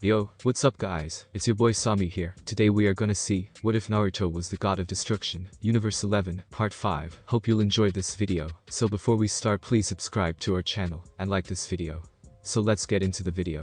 Yo, what's up guys, it's your boy Sami here. Today we are gonna see, what if Naruto was the god of destruction, Universe 11, Part 5. Hope you'll enjoy this video. So before we start, please subscribe to our channel, and like this video. So let's get into the video.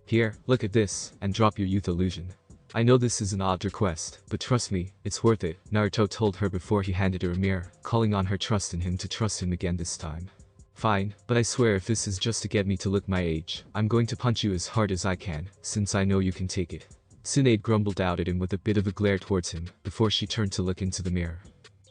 Here, look at this, and drop your youth illusion. I know this is an odd request, but trust me, it's worth it, Naruto told her before he handed her a mirror, calling on her trust in him to trust him again this time. Fine, but I swear if this is just to get me to look my age, I'm going to punch you as hard as I can, since I know you can take it. Tsunade grumbled out at him with a bit of a glare towards him, before she turned to look into the mirror.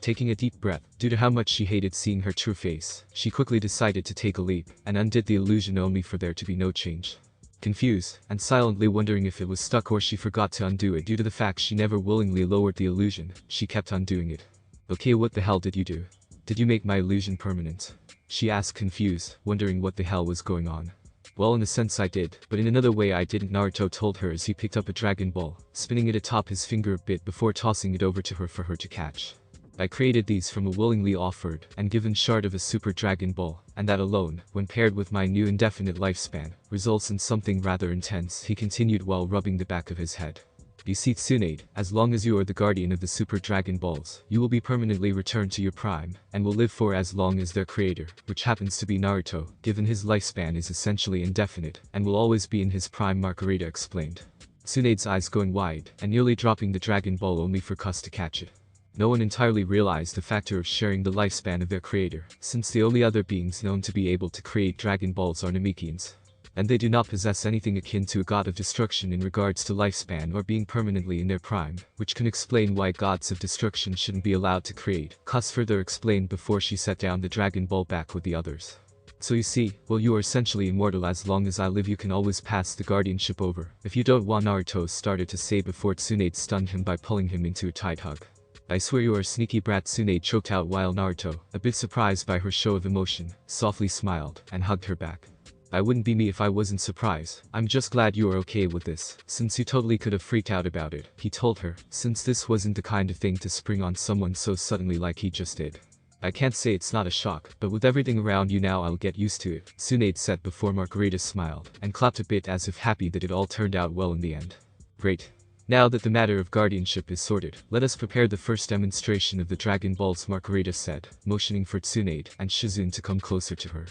Taking a deep breath, due to how much she hated seeing her true face, she quickly decided to take a leap, and undid the illusion only for there to be no change. Confused, and silently wondering if it was stuck or she forgot to undo it due to the fact she never willingly lowered the illusion, she kept undoing it. Okay, what the hell did you do? Did you make my illusion permanent? She asked confused, wondering what the hell was going on. Well, in a sense I did, but in another way I didn't, Naruto told her as he picked up a Dragon Ball, spinning it atop his finger a bit before tossing it over to her for her to catch. I created these from a willingly offered and given shard of a Super Dragon Ball, and that alone, when paired with my new indefinite lifespan, results in something rather intense, he continued while rubbing the back of his head. You see Tsunade, as long as you are the guardian of the Super Dragon Balls, you will be permanently returned to your prime, and will live for as long as their creator, which happens to be Naruto, given his lifespan is essentially indefinite, and will always be in his prime, Margarita explained. Tsunade's eyes going wide, and nearly dropping the Dragon Ball only for Cus to catch it. No one entirely realized the factor of sharing the lifespan of their creator, since the only other beings known to be able to create Dragon Balls are Namekians. And they do not possess anything akin to a god of destruction in regards to lifespan or being permanently in their prime, which can explain why gods of destruction shouldn't be allowed to create, Cus further explained before she set down the Dragon Ball back with the others. So you see, well, you are essentially immortal. As long as I live you can always pass the guardianship over, if you don't want, Naruto started to say before Tsunade stunned him by pulling him into a tight hug. I swear you are a sneaky brat, Tsunade choked out while Naruto, a bit surprised by her show of emotion, softly smiled, and hugged her back. I wouldn't be me if I wasn't surprised. I'm just glad you are okay with this, since you totally could have freaked out about it, he told her, since this wasn't the kind of thing to spring on someone so suddenly like he just did. I can't say it's not a shock, but with everything around you now I'll get used to it, Tsunade said before Margarita smiled, and clapped a bit as if happy that it all turned out well in the end. Great. Now that the matter of guardianship is sorted, let us prepare the first demonstration of the Dragon Balls, Margarita said, motioning for Tsunade and Shizune to come closer to her.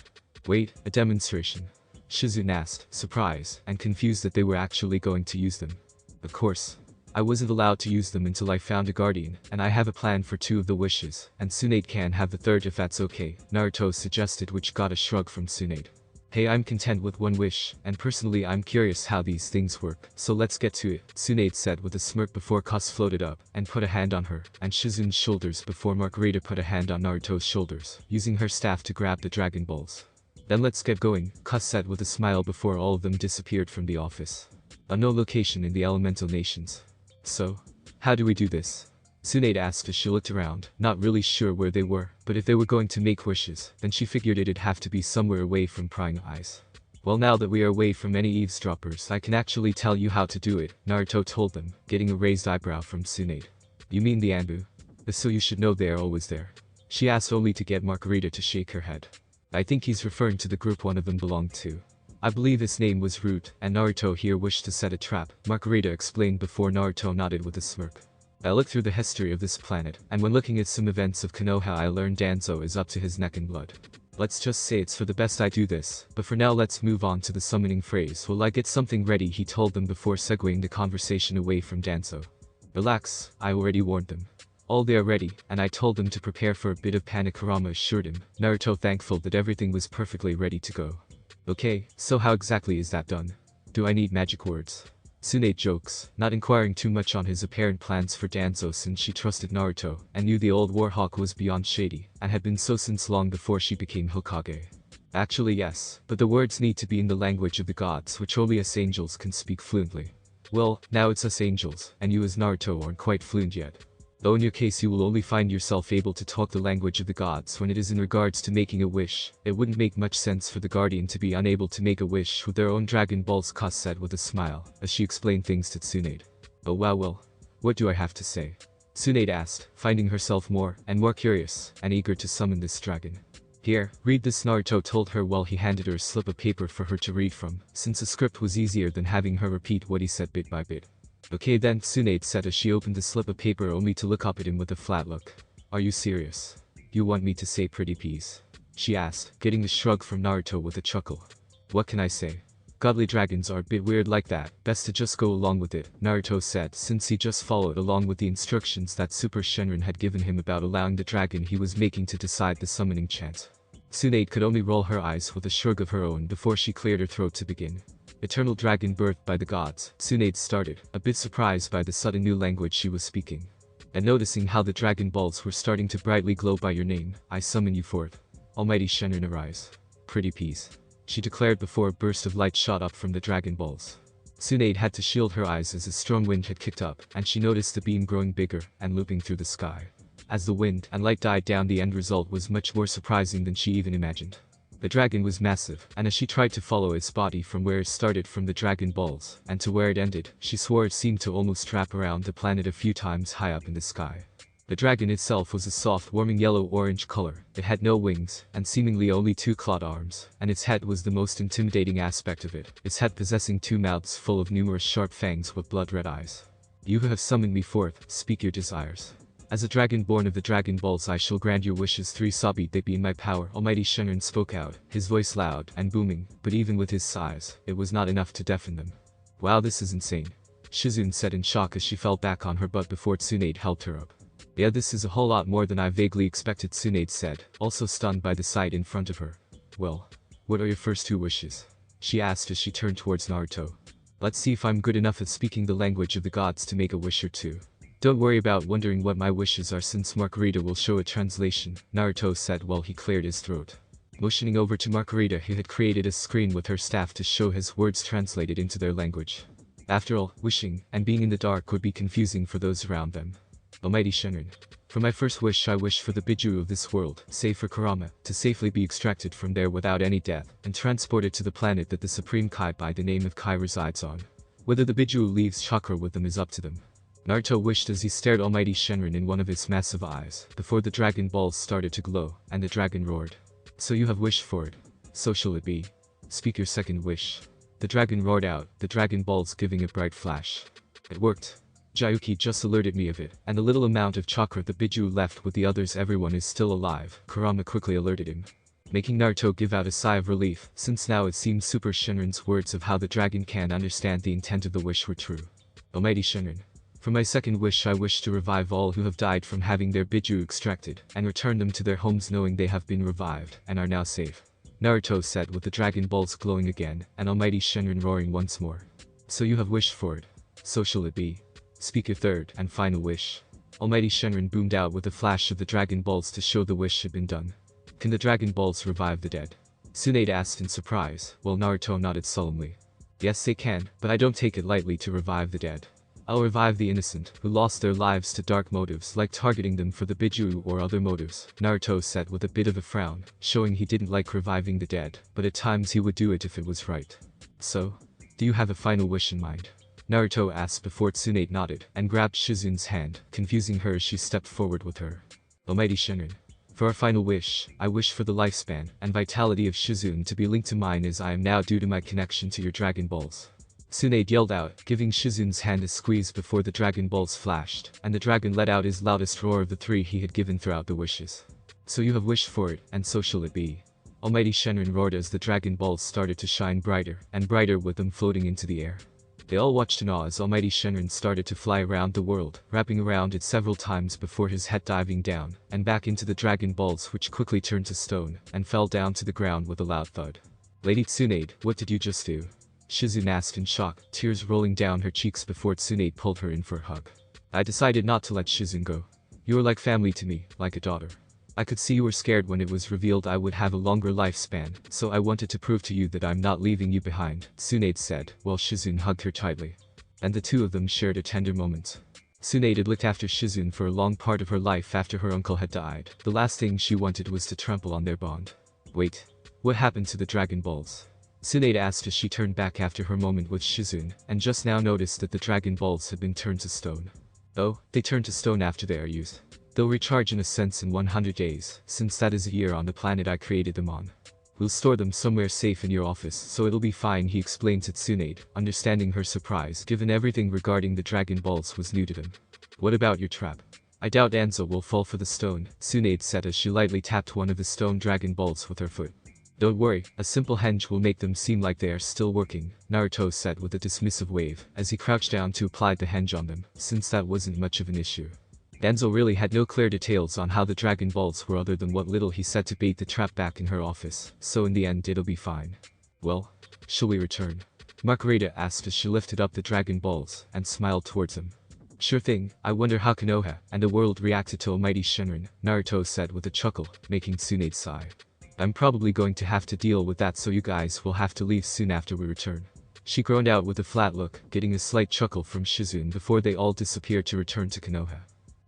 Wait, a demonstration? Shizune asked, surprised and confused that they were actually going to use them. Of course. I wasn't allowed to use them until I found a guardian, and I have a plan for 2 of the wishes, and Tsunade can have the 3rd if that's okay, Naruto suggested, which got a shrug from Tsunade. Hey, I'm content with 1 wish, and personally I'm curious how these things work, so let's get to it, Tsunade said with a smirk before Cus floated up and put a hand on her and Shizune's shoulders before Margarita put a hand on Naruto's shoulders, using her staff to grab the Dragon Balls. Then let's get going, Cus said with a smile before all of them disappeared from the office. A no location in the elemental nations. So, how do we do this? Tsunade asked as she looked around, not really sure where they were, but if they were going to make wishes, then she figured it'd have to be somewhere away from prying eyes. Well, now that we are away from any eavesdroppers, I can actually tell you how to do it, Naruto told them, getting a raised eyebrow from Tsunade. You mean the Anbu? So you should know they are always there. She asked only to get Margarita to shake her head. I think he's referring to the group one of them belonged to. I believe his name was Root, and Naruto here wished to set a trap, Margarita explained before Naruto nodded with a smirk. I looked through the history of this planet, and when looking at some events of Konoha I learned Danzo is up to his neck in blood. Let's just say it's for the best I do this, but for now let's move on to the summoning phrase. Will I get something ready, he told them before segueing the conversation away from Danzo. Relax, I already warned them. All they are ready, and I told them to prepare for a bit of panic, Kurama assured him, Naruto thankful that everything was perfectly ready to go. Okay, so how exactly is that done? Do I need magic words? Tsunade jokes, not inquiring too much on his apparent plans for Danzo since she trusted Naruto, and knew the old Warhawk was beyond shady, and had been so since long before she became Hokage. Actually yes, but the words need to be in the language of the gods, which only us angels can speak fluently. Well, now it's us angels, and you as Naruto aren't quite fluent yet. Though in your case you will only find yourself able to talk the language of the gods when it is in regards to making a wish. It wouldn't make much sense for the guardian to be unable to make a wish with their own Dragon Balls, Cus said with a smile, as she explained things to Tsunade. Oh wow, well, what do I have to say? Tsunade asked, finding herself more and more curious and eager to summon this dragon. Here, read this, Naruto told her while he handed her a slip of paper for her to read from, since the script was easier than having her repeat what he said bit by bit. Okay then, Tsunade said as she opened the slip of paper only to look up at him with a flat look. Are you serious? You want me to say pretty please? She asked, getting a shrug from Naruto with a chuckle. What can I say? Godly dragons are a bit weird like that, best to just go along with it, Naruto said since he just followed along with the instructions that Super Shenron had given him about allowing the dragon he was making to decide the summoning chant. Tsunade could only roll her eyes with a shrug of her own before she cleared her throat to begin. Eternal dragon birthed by the gods, Tsunade started, a bit surprised by the sudden new language she was speaking. And noticing how the dragon balls were starting to brightly glow by your name, I summon you forth. Almighty Shenron arise. Pretty peace. She declared before a burst of light shot up from the dragon balls. Tsunade had to shield her eyes as a strong wind had kicked up, and she noticed the beam growing bigger and looping through the sky. As the wind and light died down, the end result was much more surprising than she even imagined. The dragon was massive, and as she tried to follow its body from where it started from the dragon balls, and to where it ended, she swore it seemed to almost wrap around the planet a few times high up in the sky. The dragon itself was a soft, warming yellow-orange color. It had no wings, and seemingly only 2 clawed arms, and its head was the most intimidating aspect of it, its head possessing 2 mouths full of numerous sharp fangs with blood-red eyes. You who have summoned me forth, speak your desires. As a dragon born of the Dragon Balls I shall grant your wishes 3 Sabi they be in my power. Almighty Shenron spoke out, his voice loud and booming, but even with his size, it was not enough to deafen them. Wow, this is insane. Shizune said in shock as she fell back on her butt before Tsunade helped her up. Yeah, this is a whole lot more than I vaguely expected, Tsunade said, also stunned by the sight in front of her. Well, what are your first 2 wishes? She asked as she turned towards Naruto. Let's see if I'm good enough at speaking the language of the gods to make a wish or 2. Don't worry about wondering what my wishes are since Margarita will show a translation, Naruto said while he cleared his throat. Motioning over to Margarita, he had created a screen with her staff to show his words translated into their language. After all, wishing and being in the dark would be confusing for those around them. Almighty Shenron. For my first wish I wish for the Biju of this world, save for Kurama, to safely be extracted from there without any death, and transported to the planet that the Supreme Kai by the name of Kai resides on. Whether the Biju leaves chakra with them is up to them. Naruto wished as he stared Almighty Shenron in one of its massive eyes, before the dragon balls started to glow, and the dragon roared. So you have wished for it. So shall it be. Speak your second wish. The dragon roared out, the dragon balls giving a bright flash. It worked. Jayuki just alerted me of it, and the little amount of chakra the Biju left with the others, everyone is still alive, Kurama quickly alerted him. Making Naruto give out a sigh of relief, since now it seemed Super Shenron's words of how the dragon can understand the intent of the wish were true. Almighty Shenron. For my second wish I wish to revive all who have died from having their Biju extracted, and return them to their homes knowing they have been revived, and are now safe. Naruto said with the dragon balls glowing again, and Almighty Shenron roaring once more. So you have wished for it. So shall it be. Speak your third and final wish. Almighty Shenron boomed out with a flash of the dragon balls to show the wish had been done. Can the dragon balls revive the dead? Tsunade asked in surprise, while Naruto nodded solemnly. Yes they can, but I don't take it lightly to revive the dead. I'll revive the innocent, who lost their lives to dark motives like targeting them for the Biju or other motives, Naruto said with a bit of a frown, showing he didn't like reviving the dead, but at times he would do it if it was right. So, do you have a final wish in mind? Naruto asked before Tsunade nodded, and grabbed Shizune's hand, confusing her as she stepped forward with her. Almighty Shenron. For our final wish, I wish for the lifespan and vitality of Shizune to be linked to mine as I am now due to my connection to your Dragon Balls. Tsunade yelled out, giving Shizune's hand a squeeze before the Dragon Balls flashed, and the dragon let out his loudest roar of the 3 he had given throughout the wishes. So you have wished for it, and so shall it be. Almighty Shenron roared as the Dragon Balls started to shine brighter and brighter with them floating into the air. They all watched in awe as Almighty Shenron started to fly around the world, wrapping around it several times before his head diving down, and back into the Dragon Balls which quickly turned to stone, and fell down to the ground with a loud thud. Lady Tsunade, what did you just do? Shizune asked in shock, tears rolling down her cheeks before Tsunade pulled her in for a hug. I decided not to let Shizune go. You were like family to me, like a daughter. I could see you were scared when it was revealed I would have a longer lifespan, so I wanted to prove to you that I'm not leaving you behind, Tsunade said, while Shizune hugged her tightly. And the two of them shared a tender moment. Tsunade had looked after Shizune for a long part of her life after her uncle had died. The last thing she wanted was to trample on their bond. Wait, what happened to the Dragon Balls? Tsunade asked as she turned back after her moment with Shizune, and just now noticed that the Dragon Balls had been turned to stone. Oh, they turn to stone after they are used. They'll recharge in a sense in 100 days, since that is a year on the planet I created them on. We'll store them somewhere safe in your office, so it'll be fine, he explained to Tsunade, understanding her surprise given everything regarding the Dragon Balls was new to them. What about your trap? I doubt Anzo will fall for the stone, Tsunade said as she lightly tapped one of the stone Dragon Balls with her foot. Don't worry, a simple henge will make them seem like they are still working, Naruto said with a dismissive wave, as he crouched down to apply the henge on them, since that wasn't much of an issue. Danzo really had no clear details on how the Dragon Balls were other than what little he said to bait the trap back in her office, so in the end it'll be fine. Well, shall we return? Margarita asked as she lifted up the Dragon Balls and smiled towards him. Sure thing, I wonder how Konoha and the world reacted to Almighty Shenron, Naruto said with a chuckle, making Tsunade sigh. I'm probably going to have to deal with that, so you guys will have to leave soon after we return. She groaned out with a flat look, getting a slight chuckle from Shizune before they all disappeared to return to Konoha.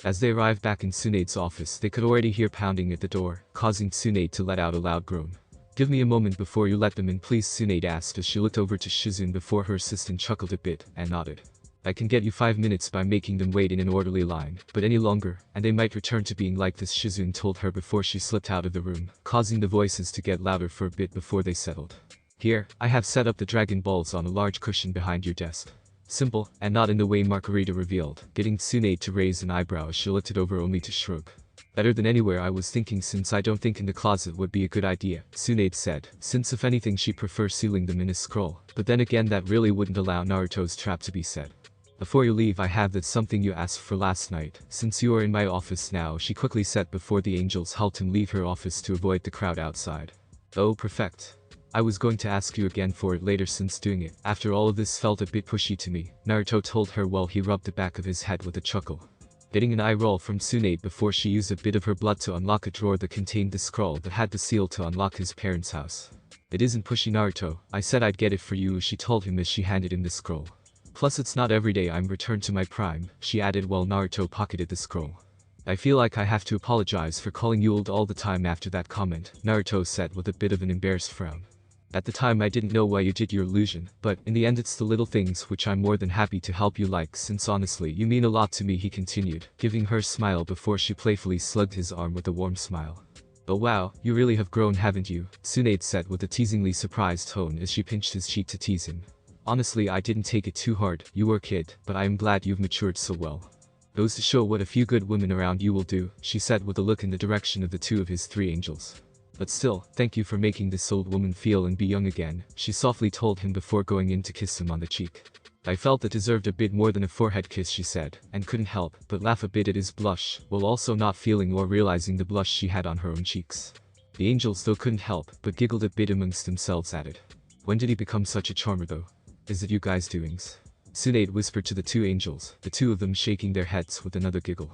As they arrived back in Tsunade's office, they could already hear pounding at the door, causing Tsunade to let out a loud groan. Give me a moment before you let them in, please, Tsunade asked as she looked over to Shizune before her assistant chuckled a bit and nodded. I can get you 5 minutes by making them wait in an orderly line, but any longer, and they might return to being like this, Shizune told her before she slipped out of the room, causing the voices to get louder for a bit before they settled. Here, I have set up the Dragon Balls on a large cushion behind your desk. Simple, and not in the way Margarita revealed, getting Tsunade to raise an eyebrow as she looked it over only to shrug. Better than anywhere I was thinking, since I don't think in the closet would be a good idea, Tsunade said, since if anything she prefers sealing them in a scroll, but then again that really wouldn't allow Naruto's trap to be set. Before you leave, I have that something you asked for last night, since you are in my office now, she quickly said before the angels helped him leave her office to avoid the crowd outside. Oh, perfect. I was going to ask you again for it later, since doing it after all of this felt a bit pushy to me, Naruto told her while he rubbed the back of his head with a chuckle. Getting an eye roll from Tsunade before she used a bit of her blood to unlock a drawer that contained the scroll that had the seal to unlock his parents' house. It isn't pushy, Naruto, I said I'd get it for you, she told him as she handed him the scroll. Plus it's not every day I'm returned to my prime, she added while Naruto pocketed the scroll. I feel like I have to apologize for calling you old all the time after that comment, Naruto said with a bit of an embarrassed frown. At the time I didn't know why you did your illusion, but in the end it's the little things which I'm more than happy to help you, like, since honestly you mean a lot to me, he continued, giving her a smile before she playfully slugged his arm with a warm smile. Oh wow, you really have grown, haven't you, Tsunade said with a teasingly surprised tone as she pinched his cheek to tease him. Honestly, I didn't take it too hard, you were a kid, but I am glad you've matured so well. Goes to show what a few good women around you will do, she said with a look in the direction of the two of his 3 angels. But still, thank you for making this old woman feel and be young again, she softly told him before going in to kiss him on the cheek. I felt it deserved a bit more than a forehead kiss, she said, and couldn't help but laugh a bit at his blush, while also not feeling or realizing the blush she had on her own cheeks. The angels though couldn't help but giggled a bit amongst themselves at it. When did he become such a charmer though? Is it you guys' doings? Tsunade whispered to the 2 angels, the 2 of them shaking their heads with another giggle.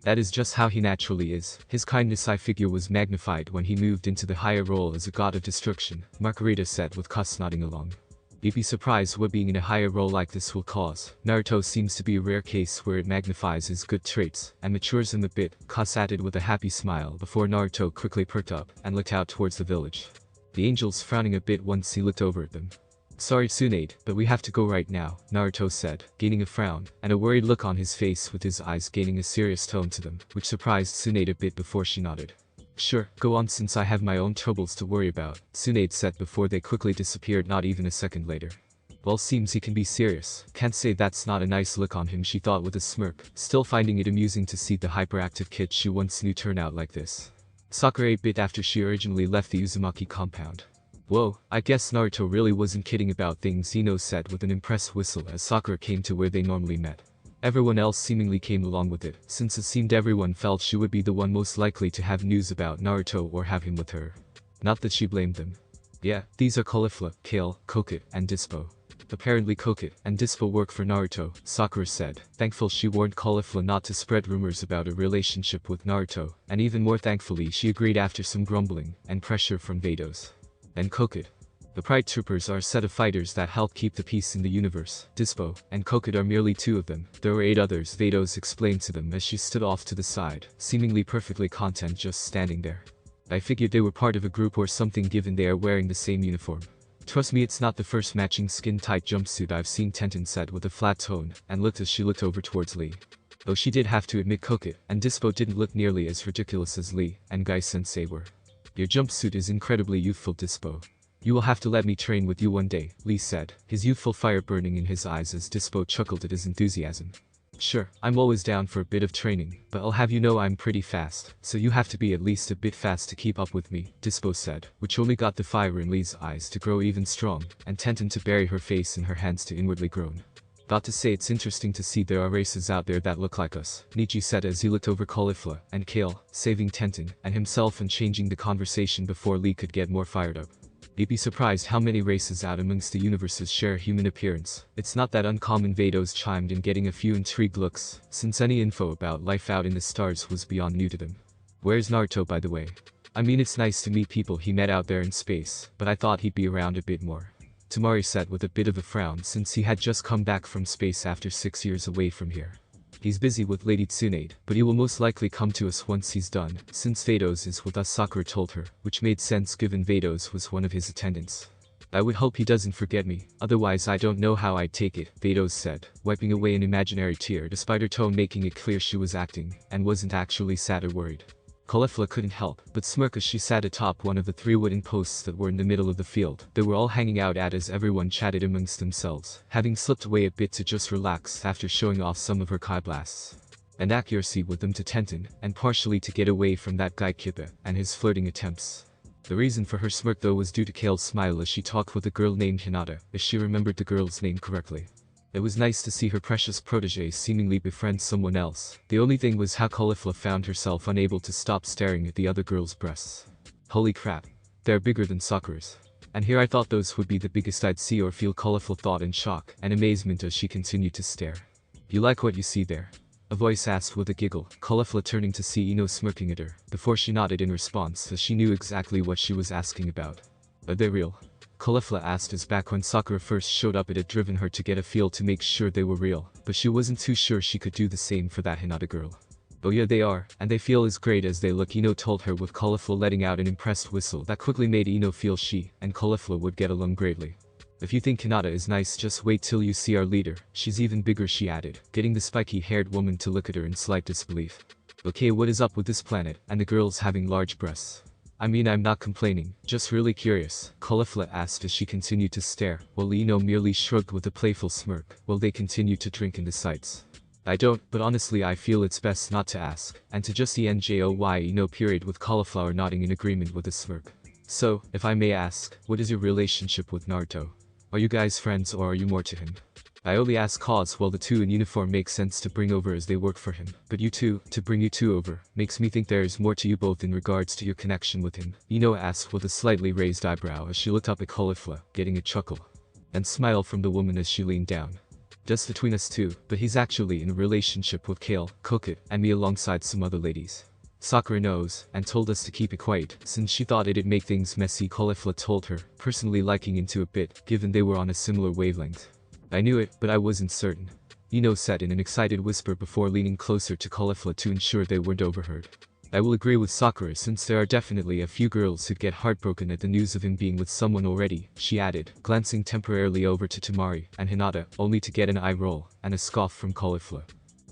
That is just how he naturally is. His kindness, I figure, was magnified when he moved into the higher role as a god of destruction, Margarita said with Kus nodding along. You'd be surprised what being in a higher role like this will cause. Naruto seems to be a rare case where it magnifies his good traits and matures him a bit, Kus added with a happy smile before Naruto quickly perked up and looked out towards the village. The angels frowning a bit once he looked over at them. Sorry Tsunade, but we have to go right now, Naruto said, gaining a frown and a worried look on his face with his eyes gaining a serious tone to them, which surprised Tsunade a bit before she nodded. Sure, go on, since I have my own troubles to worry about, Tsunade said before they quickly disappeared not even a second later. Well, seems he can be serious, can't say that's not a nice look on him, she thought with a smirk, still finding it amusing to see the hyperactive kid she once knew turn out like this. Sakura a bit after she originally left the Uzumaki compound. Whoa, I guess Naruto really wasn't kidding about things, Ino said with an impressed whistle as Sakura came to where they normally met. Everyone else seemingly came along with it, since it seemed everyone felt she would be the one most likely to have news about Naruto or have him with her. Not that she blamed them. Yeah, these are Caulifla, Kale, Kokit, and Dispo. Apparently Kokit and Dispo work for Naruto, Sakura said, thankful she warned Caulifla not to spread rumors about a relationship with Naruto, and even more thankfully she agreed after some grumbling and pressure from Vados. And Kokit. The Pride Troopers are a set of fighters that help keep the peace in the universe. Dispo and Kokit are merely 2 of them. There were 8 others, Vados explained to them as she stood off to the side, seemingly perfectly content just standing there. I figured they were part of a group or something given they are wearing the same uniform. Trust me, it's not the first matching skin-tight jumpsuit I've seen, Tenten said with a flat tone, and looked as she looked over towards Lee. Though she did have to admit Koke and Dispo didn't look nearly as ridiculous as Lee and Guy-sensei were. Your jumpsuit is incredibly youthful, Dispo. You will have to let me train with you one day, Lee said, his youthful fire burning in his eyes as Dispo chuckled at his enthusiasm. Sure, I'm always down for a bit of training, but I'll have you know I'm pretty fast, so you have to be at least a bit fast to keep up with me, Dispo said, which only got the fire in Lee's eyes to grow even strong, and Tenten to bury her face in her hands to inwardly groan. Got to say it's interesting to see there are races out there that look like us, Nichi said as he looked over Caulifla and Kale, saving Tenten and himself and changing the conversation before Lee could get more fired up. You'd be surprised how many races out amongst the universes share human appearance. It's not that uncommon, Vados chimed in, getting a few intrigued looks, since any info about life out in the stars was beyond new to them. Where's Naruto, by the way? I mean, it's nice to meet people he met out there in space, but I thought he'd be around a bit more. Tamari said with a bit of a frown since he had just come back from space after 6 years away from here. He's busy with Lady Tsunade, but he will most likely come to us once he's done, since Vados is with us, Sakura told her, which made sense given Vados was one of his attendants. I would hope he doesn't forget me, otherwise I don't know how I'd take it, Vados said, wiping away an imaginary tear despite her tone making it clear she was acting, and wasn't actually sad or worried. Caulifla couldn't help but smirk as she sat atop one of the 3 wooden posts that were in the middle of the field. They were all hanging out at as everyone chatted amongst themselves, having slipped away a bit to just relax after showing off some of her Kai blasts and accuracy with them to Tenten, and partially to get away from that guy Kippa and his flirting attempts. The reason for her smirk though was due to Kale's smile as she talked with a girl named Hinata, if she remembered the girl's name correctly. It was nice to see her precious protege seemingly befriend someone else. The only thing was how Caulifla found herself unable to stop staring at the other girl's breasts. Holy crap. They're bigger than Sakura's. And here I thought those would be the biggest I'd see or feel, Caulifla thought in shock and amazement as she continued to stare. You like what you see there? A voice asked with a giggle, Caulifla turning to see Ino smirking at her, before she nodded in response as she knew exactly what she was asking about. Are they real? Caulifla asked as back when Sakura first showed up it had driven her to get a feel to make sure they were real, but she wasn't too sure she could do the same for that Hinata girl. Oh yeah, they are, and they feel as great as they look, Ino told her with Caulifla letting out an impressed whistle that quickly made Ino feel she and Caulifla would get along greatly. If you think Hinata is nice, just wait till you see our leader, she's even bigger, she added, getting the spiky-haired woman to look at her in slight disbelief. Okay, what is up with this planet and the girls having large breasts? I mean, I'm not complaining, just really curious, Caulifla asked as she continued to stare, while Ino merely shrugged with a playful smirk, while they continued to drink in the sights. I don't, but honestly I feel it's best not to ask, and to just enjoy Ino period with Cauliflower nodding in agreement with a smirk. So, if I may ask, what is your relationship with Naruto? Are you guys friends or are you more to him? I only ask cause while the two in uniform make sense to bring over as they work for him, but you two, to bring you two over, makes me think there is more to you both in regards to your connection with him, Ino asked with a slightly raised eyebrow as she looked up at Caulifla, getting a chuckle and smile from the woman as she leaned down. Just between us two, but he's actually in a relationship with Kale, Kokit, and me alongside some other ladies. Sakura knows, and told us to keep it quiet, since she thought it'd make things messy, Caulifla told her, personally liking into a bit, given they were on a similar wavelength. I knew it, but I wasn't certain, Ino said in an excited whisper before leaning closer to Caulifla to ensure they weren't overheard. I will agree with Sakura since there are definitely a few girls who'd get heartbroken at the news of him being with someone already, she added, glancing temporarily over to Tamari and Hinata, only to get an eye roll and a scoff from Caulifla.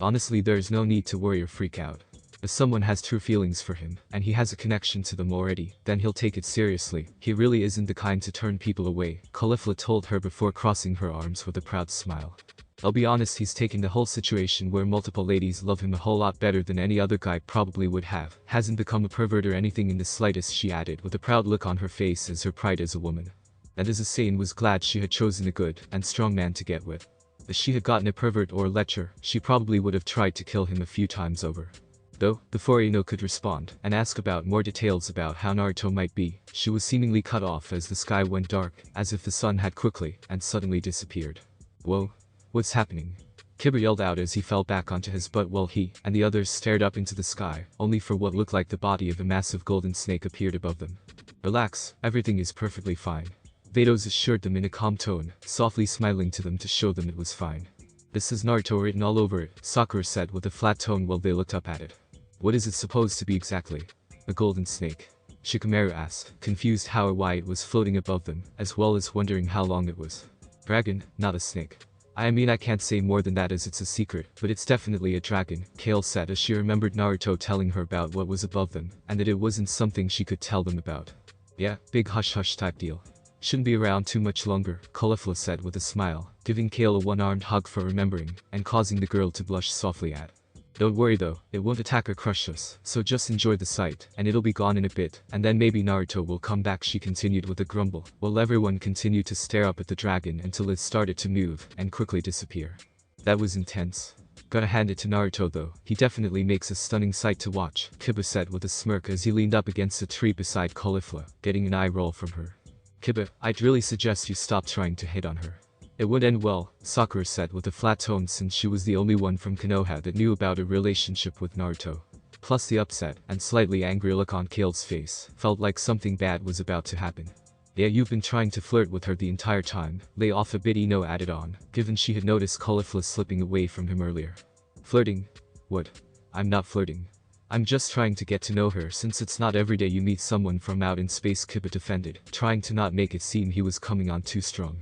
Honestly, there's no need to worry or freak out. If someone has true feelings for him, and he has a connection to them already, then he'll take it seriously. He really isn't the kind to turn people away, Caulifla told her before crossing her arms with a proud smile. I'll be honest, he's taking the whole situation where multiple ladies love him a whole lot better than any other guy probably would have. Hasn't become a pervert or anything in the slightest, she added with a proud look on her face as her pride as a woman. And as a Saiyan was glad she had chosen a good and strong man to get with. If she had gotten a pervert or a lecher, she probably would have tried to kill him a few times over. Though, before Ino could respond and ask about more details about how Naruto might be, she was seemingly cut off as the sky went dark, as if the sun had quickly and suddenly disappeared. Whoa. What's happening? Kibber yelled out as he fell back onto his butt while he and the others stared up into the sky, only for what looked like the body of a massive golden snake appeared above them. Relax, everything is perfectly fine, Vados assured them in a calm tone, softly smiling to them to show them it was fine. This is Naruto written all over it, Sakura said with a flat tone while they looked up at it. What is it supposed to be exactly? A golden snake? Shikamaru asked, confused how or why it was floating above them, as well as wondering how long it was. Dragon, not a snake. I mean I can't say more than that as it's a secret, but it's definitely a dragon, Kale said as she remembered Naruto telling her about what was above them, and that it wasn't something she could tell them about. Yeah, big hush-hush type deal. Shouldn't be around too much longer, Caulifla said with a smile, giving Kale a one-armed hug for remembering, and causing the girl to blush softly at. Don't worry though, it won't attack or crush us, so just enjoy the sight, and it'll be gone in a bit, and then maybe Naruto will come back, she continued with a grumble, while everyone continued to stare up at the dragon until it started to move, and quickly disappear. That was intense. Gotta hand it to Naruto though, he definitely makes a stunning sight to watch, Kiba said with a smirk as he leaned up against a tree beside Caulifla, getting an eye roll from her. Kiba, I'd really suggest you stop trying to hit on her. It would end well, Sakura said with a flat tone since she was the only one from Konoha that knew about a relationship with Naruto. Plus the upset and slightly angry look on Kale's face felt like something bad was about to happen. Yeah, you've been trying to flirt with her the entire time, lay off a bit, Ino added on, given she had noticed Caulifla slipping away from him earlier. Flirting? What? I'm not flirting. I'm just trying to get to know her since it's not every day you meet someone from out in space, Kiba defended, trying to not make it seem he was coming on too strong.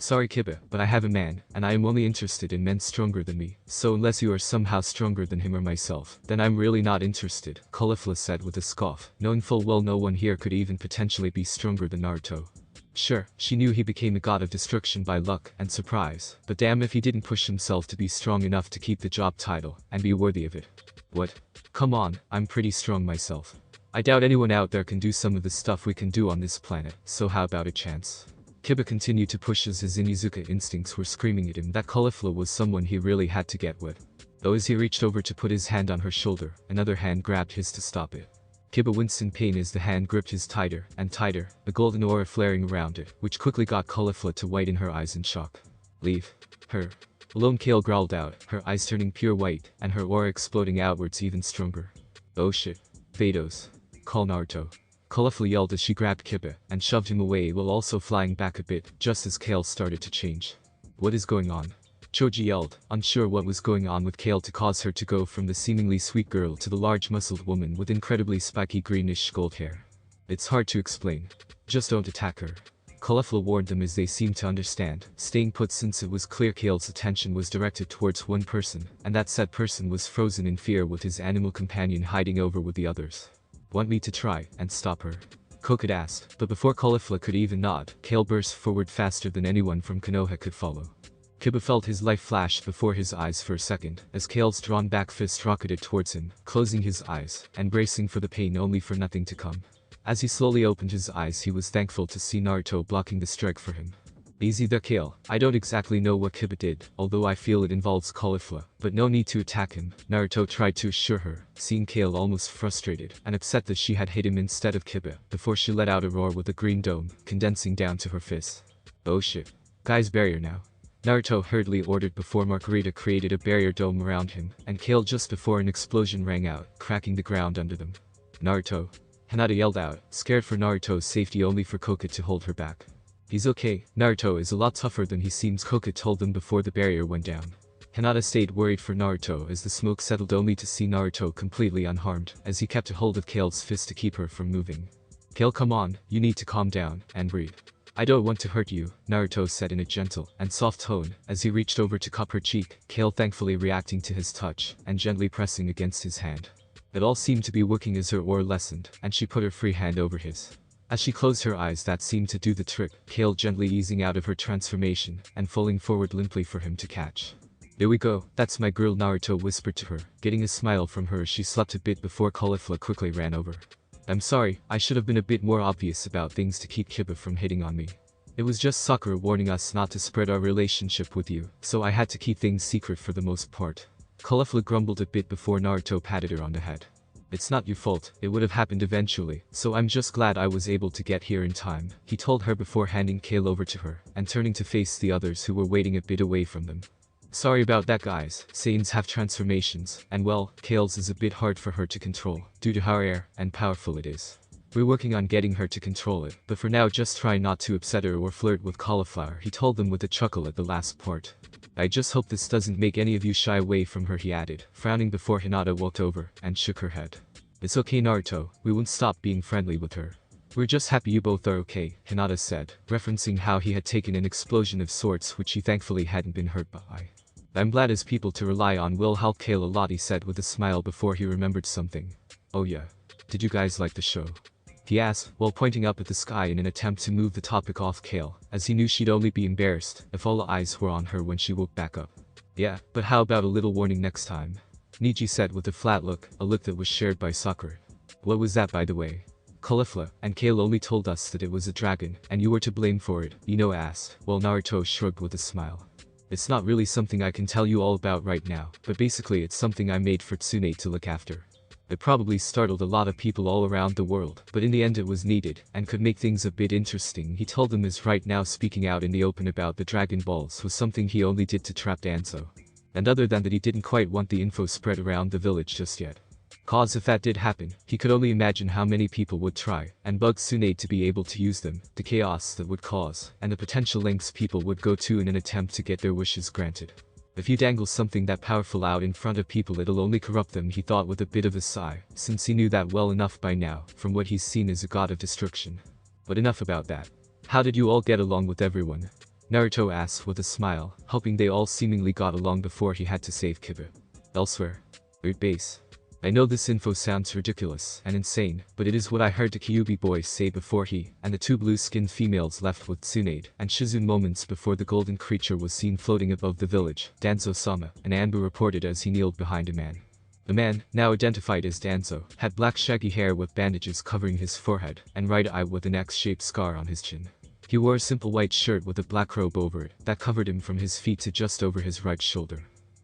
Sorry Kiba, but I have a man, and I am only interested in men stronger than me, so unless you are somehow stronger than him or myself, then I'm really not interested, Caulifla said with a scoff, knowing full well no one here could even potentially be stronger than Naruto. Sure, she knew he became a god of destruction by luck and surprise, but damn if he didn't push himself to be strong enough to keep the job title, and be worthy of it. What? Come on, I'm pretty strong myself. I doubt anyone out there can do some of the stuff we can do on this planet, so how about a chance? Kiba continued to push as his Inuzuka instincts were screaming at him that Caulifla was someone he really had to get with. Though as he reached over to put his hand on her shoulder, another hand grabbed his to stop it. Kiba winced in pain as the hand gripped his tighter and tighter, a golden aura flaring around it, which quickly got Caulifla to widen her eyes in shock. Leave her alone, Kale growled out, her eyes turning pure white, and her aura exploding outwards even stronger. Oh shit. Vados. Call Naruto. Caulifla yelled as she grabbed Kiba and shoved him away while also flying back a bit, just as Kale started to change. What is going on? Choji yelled, unsure what was going on with Kale to cause her to go from the seemingly sweet girl to the large muscled woman with incredibly spiky greenish gold hair. It's hard to explain. Just don't attack her. Caulifla warned them as they seemed to understand, staying put since it was clear Kale's attention was directed towards one person, and that said person was frozen in fear with his animal companion hiding over with the others. Want me to try and stop her? Kokid asked, but before Caulifla could even nod, Kale burst forward faster than anyone from Konoha could follow. Kiba felt his life flash before his eyes for a second, as Kale's drawn back fist rocketed towards him, closing his eyes, and bracing for the pain only for nothing to come. As he slowly opened his eyes, he was thankful to see Naruto blocking the strike for him. Easy there Kale, I don't exactly know what Kiba did, although I feel it involves Caulifla, but no need to attack him, Naruto tried to assure her, seeing Kale almost frustrated and upset that she had hit him instead of Kiba, before she let out a roar with a green dome, condensing down to her fist. Oh shit. Guy's barrier now. Naruto hurriedly ordered before Margarita created a barrier dome around him, and Kale just before an explosion rang out, cracking the ground under them. Naruto. Hinata yelled out, scared for Naruto's safety only for Koka to hold her back. He's okay, Naruto is a lot tougher than he seems, Koka told them before the barrier went down. Hinata stayed worried for Naruto as the smoke settled only to see Naruto completely unharmed as he kept a hold of Kale's fist to keep her from moving. Kale, come on, you need to calm down and breathe. I don't want to hurt you, Naruto said in a gentle and soft tone as he reached over to cup her cheek, Kale thankfully reacting to his touch and gently pressing against his hand. It all seemed to be working as her aura lessened, and she put her free hand over his. As she closed her eyes, that seemed to do the trick, Kale gently easing out of her transformation and falling forward limply for him to catch. There we go, that's my girl, Naruto whispered to her, getting a smile from her as she slept a bit before Caulifla quickly ran over. I'm sorry, I should have been a bit more obvious about things to keep Kiba from hitting on me. It was just Sakura warning us not to spread our relationship with you, so I had to keep things secret for the most part. Caulifla grumbled a bit before Naruto patted her on the head. It's not your fault, it would have happened eventually, so I'm just glad I was able to get here in time, he told her before handing Kale over to her, and turning to face the others who were waiting a bit away from them. Sorry about that guys, Saiyans have transformations, and well, Kale's is a bit hard for her to control, due to how rare and powerful it is. We're working on getting her to control it, but for now just try not to upset her or flirt with Cauliflower, he told them with a chuckle at the last part. I just hope this doesn't make any of you shy away from her, he added, frowning before Hinata walked over and shook her head. It's okay Naruto, we won't stop being friendly with her. We're just happy you both are okay, Hinata said, referencing how he had taken an explosion of sorts which he thankfully hadn't been hurt by. I'm glad as people to rely on will help Kayla, Lottie said with a smile before he remembered something. Oh yeah. Did you guys like the show? He asked, while pointing up at the sky in an attempt to move the topic off Kale, as he knew she'd only be embarrassed if all eyes were on her when she woke back up. Yeah, but how about a little warning next time? Niji said with a flat look, a look that was shared by Sakura. What was that by the way? Caulifla and Kale only told us that it was a dragon, and you were to blame for it, Ino asked, while Naruto shrugged with a smile. It's not really something I can tell you all about right now, but basically it's something I made for Tsunade to look after. It probably startled a lot of people all around the world, but in the end it was needed, and could make things a bit interesting. He told them as right now speaking out in the open about the Dragon Balls was something he only did to trap Danzo. And other than that he didn't quite want the info spread around the village just yet. Cause if that did happen, he could only imagine how many people would try and bug Tsunade to be able to use them, the chaos that would cause, and the potential lengths people would go to in an attempt to get their wishes granted. If you dangle something that powerful out in front of people it'll only corrupt them, he thought with a bit of a sigh, since he knew that well enough by now, from what he's seen as a god of destruction. But enough about that. How did you all get along with everyone? Naruto asked with a smile, hoping they all seemingly got along before he had to save Kiba. Elsewhere. Root base. I know this info sounds ridiculous and insane, but it is what I heard the Kyuubi boys say before he and the two blue-skinned females left with Tsunade and Shizune moments before the golden creature was seen floating above the village, Danzo-sama, and Anbu reported as he kneeled behind a man. The man, now identified as Danzo, had black shaggy hair with bandages covering his forehead and right eye with an X-shaped scar on his chin. He wore a simple white shirt with a black robe over it that covered him from his feet to just over his right shoulder.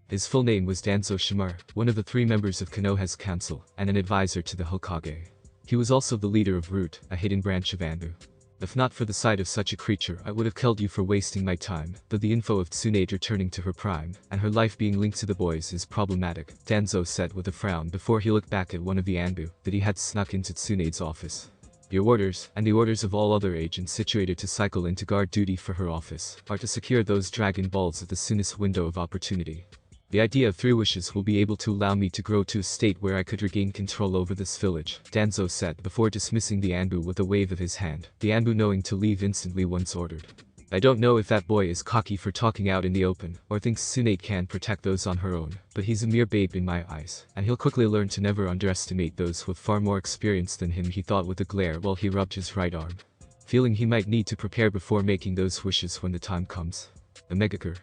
His full name was Danzo Shimura, one of the 3 members of Konoha's council, and an advisor to the Hokage. He was also the leader of Root, a hidden branch of Anbu. If not for the sight of such a creature I would have killed you for wasting my time, but the info of Tsunade returning to her prime, and her life being linked to the boys is problematic, Danzo said with a frown before he looked back at one of the Anbu that he had snuck into Tsunade's office. Your orders, and the orders of all other agents situated to cycle into guard duty for her office, are to secure those Dragon Balls at the soonest window of opportunity. The idea of 3 wishes will be able to allow me to grow to a state where I could regain control over this village, Danzo said before dismissing the Anbu with a wave of his hand, the Anbu knowing to leave instantly once ordered. I don't know if that boy is cocky for talking out in the open, or thinks Tsunade can protect those on her own, but he's a mere babe in my eyes, and he'll quickly learn to never underestimate those with far more experience than him, he thought with a glare while he rubbed his right arm. Feeling he might need to prepare before making those wishes when the time comes. Omegakure.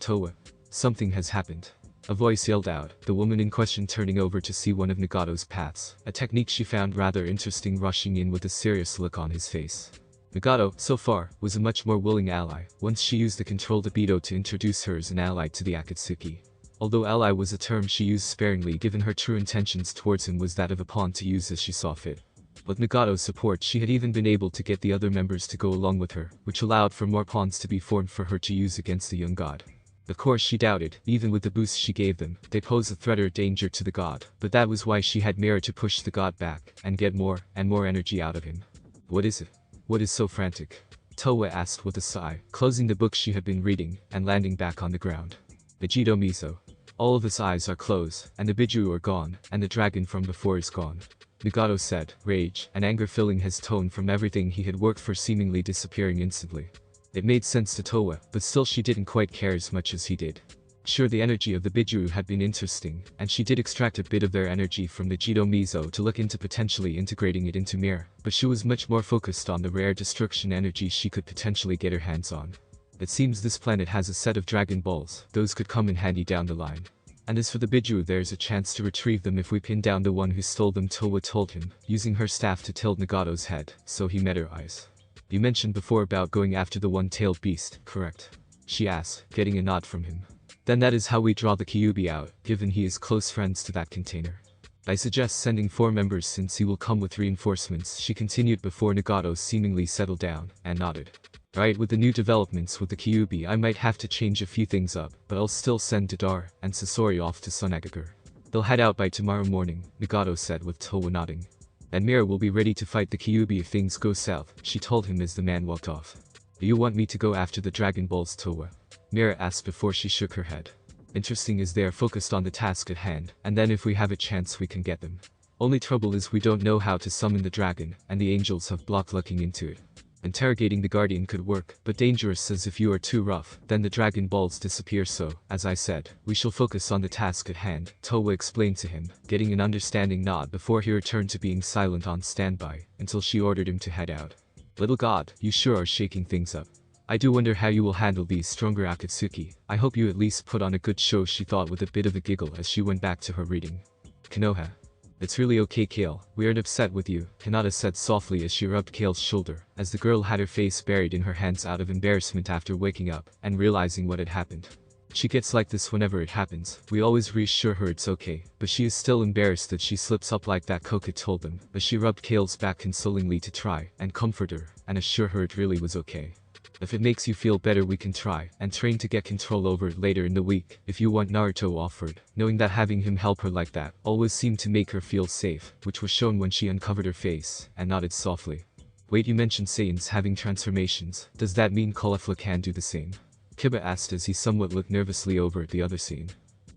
Towa. Something has happened. A voice yelled out, the woman in question turning over to see one of Nagato's paths, a technique she found rather interesting, rushing in with a serious look on his face. Nagato, so far, was a much more willing ally, once she used the controlled Ibito to introduce her as an ally to the Akatsuki. Although ally was a term she used sparingly given her true intentions towards him was that of a pawn to use as she saw fit. With Nagato's support she had even been able to get the other members to go along with her, which allowed for more pawns to be formed for her to use against the young god. Of course she doubted, even with the boost she gave them, they pose a threat or danger to the god, but that was why she had Mira to push the god back, and get more and more energy out of him. What is it? What is so frantic? Towa asked with a sigh, closing the book she had been reading, and landing back on the ground. Vegito Mizo. All of his eyes are closed, and the Biju are gone, and the dragon from before is gone. Nagato said, rage and anger filling his tone from everything he had worked for seemingly disappearing instantly. It made sense to Towa, but still she didn't quite care as much as he did. Sure, the energy of the Biju had been interesting, and she did extract a bit of their energy from the Jido Mizo to look into potentially integrating it into Mir, but she was much more focused on the rare destruction energy she could potentially get her hands on. It seems this planet has a set of Dragon Balls, those could come in handy down the line. And as for the Biju, there's a chance to retrieve them if we pin down the one who stole them, Towa told him, using her staff to tilt Nagato's head, so he met her eyes. You mentioned before about going after the one-tailed beast, correct? She asked, getting a nod from him. Then that is how we draw the Kyuubi out, given he is close friends to that container. I suggest sending 4 members since he will come with reinforcements, she continued before Nagato seemingly settled down, and nodded. Right, with the new developments with the Kyuubi I might have to change a few things up, but I'll still send Dodar and Sasori off to Sunagakure. They'll head out by tomorrow morning, Nagato said with Towa nodding. And Mira will be ready to fight the Kyuubi if things go south, she told him as the man walked off. Do you want me to go after the Dragon Balls, Towa? Mira asked before she shook her head. Interesting as they are focused on the task at hand, and then if we have a chance we can get them. Only trouble is we don't know how to summon the dragon, and the angels have blocked looking into it. Interrogating the guardian could work, but dangerous as if you are too rough, then the dragon balls disappear so, as I said, we shall focus on the task at hand, Towa explained to him, getting an understanding nod before he returned to being silent on standby, until she ordered him to head out. Little god, you sure are shaking things up. I do wonder how you will handle these stronger Akatsuki. I hope you at least put on a good show, she thought with a bit of a giggle as she went back to her reading. Konoha. It's really okay, Kale, we aren't upset with you, Hinata said softly as she rubbed Kale's shoulder, as the girl had her face buried in her hands out of embarrassment after waking up and realizing what had happened. She gets like this whenever it happens, we always reassure her it's okay, but she is still embarrassed that she slips up like that, Koka told them, as she rubbed Kale's back consolingly to try and comfort her and assure her it really was okay. If it makes you feel better we can try and train to get control over it later in the week, if you want, Naruto offered, knowing that having him help her like that always seemed to make her feel safe, which was shown when she uncovered her face and nodded softly. Wait, you mentioned Saiyans having transformations, does that mean Caulifla can do the same? Kiba asked as he somewhat looked nervously over at the other scene.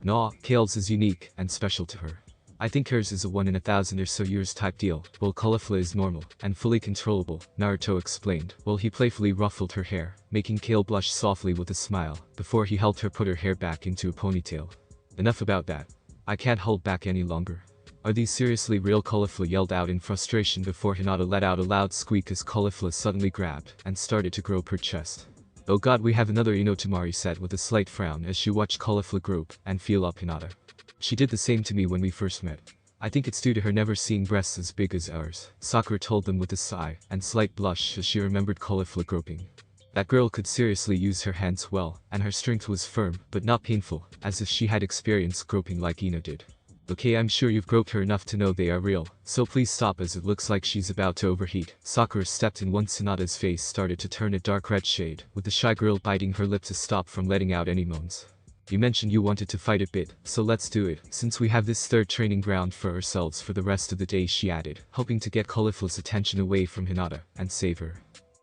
Nah, Kale's is unique and special to her. I think hers is a 1 in 1,000 or so years type deal, while Caulifla is normal and fully controllable, Naruto explained, while he playfully ruffled her hair, making Kale blush softly with a smile, before he helped her put her hair back into a ponytail. Enough about that. I can't hold back any longer. Are these seriously real? Caulifla yelled out in frustration before Hinata let out a loud squeak as Caulifla suddenly grabbed and started to grope her chest. Oh god, we have another Inotomari, said with a slight frown as she watched Caulifla grope and feel up Hinata. She did the same to me when we first met. I think it's due to her never seeing breasts as big as ours, Sakura told them with a sigh and slight blush as she remembered Caulifla groping. That girl could seriously use her hands well, and her strength was firm but not painful, as if she had experienced groping like Ino did. Okay, I'm sure you've groped her enough to know they are real, so please stop as it looks like she's about to overheat. Sakura stepped in once Hinata's face started to turn a dark red shade, with the shy girl biting her lip to stop from letting out any moans. You mentioned you wanted to fight a bit, so let's do it, since we have this third training ground for ourselves for the rest of the day, she added, hoping to get Caulifla's attention away from Hinata and save her.